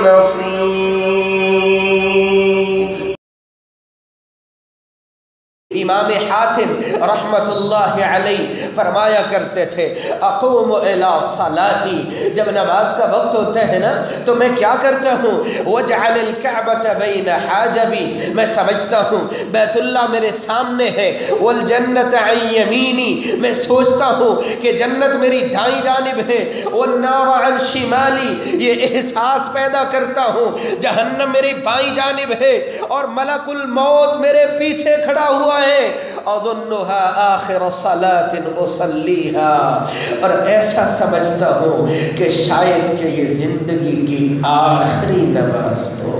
नसीर। इमाम हातिम रहमतुल्लाहि अलैहि फरमाया करते थे, अक़ूमु इला सलाती, जब नमाज का वक्त होता है ना तो मैं क्या करता हूँ, वजअलिल कअबत बैन हाजबी, मैं समझता हूँ बैतुल्लाह मेरे सामने है, वल जन्नत अन यमीनी, मैं सोचता हूँ कि जन्नत मेरी दाईं जानिब है, वन नार अन शिमाली, ये एहसास पैदा करता हूँ जहन्नम मेरी बाईं जानिब है और मलकुल मौत मेरे पीछे खड़ा हुआ है। अज़ुन्नुहा आखिर सलातिन उसल्लीहा, और ऐसा समझता हूँ कि शायद कि ये जिंदगी की आखिरी नमाज हो।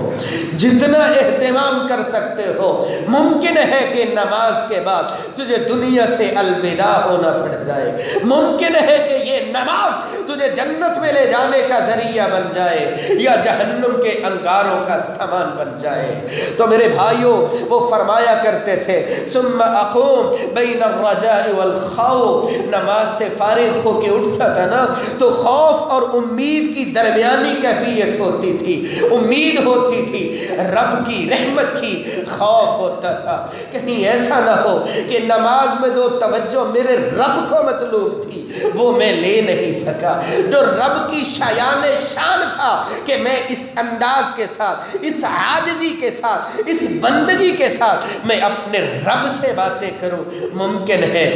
जितना एहतमाम कर सकते हो, मुमकिन है कि नमाज के बाद तुझे दुनिया से अलविदा होना पड़ जाए, मुमकिन है कि ये नमाज तुझे जन्नत में ले जाने का जरिया बन जाए या जहन्नुम के अंगारों का सामान बन जाए। तो मेरे भाइयों, वो फरमाया करते थे, सुम्मा अक़ूम बैन अर्रजाइ वल खौफ, नमाज से फारिग होके उठता था ना तो खौफ और उम्मीद की दरमियानी कैफियत होती थी, उम्मीद होती थी रब की रहमत की, खौफ होता था कहीं ऐसा ना हो कि नमाज में जो तवज्जो मेरे रब को मतलूब थी वो मैं ले नहीं सका, जो रब की शायान शान था कि मैं इस अंदाज के साथ, इस आजिज़ी के साथ, इस बंदगी के साथ मैं अपने रब से बातें करूं, मुमकिन है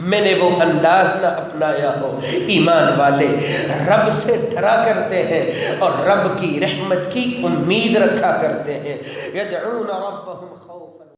मैंने वो अंदाज ना अपनाया हो। ईमान वाले रब से डरा करते हैं और रब की रहमत की उम्मीद रखा करते हैं। यदऊन रब्बहुम खौफन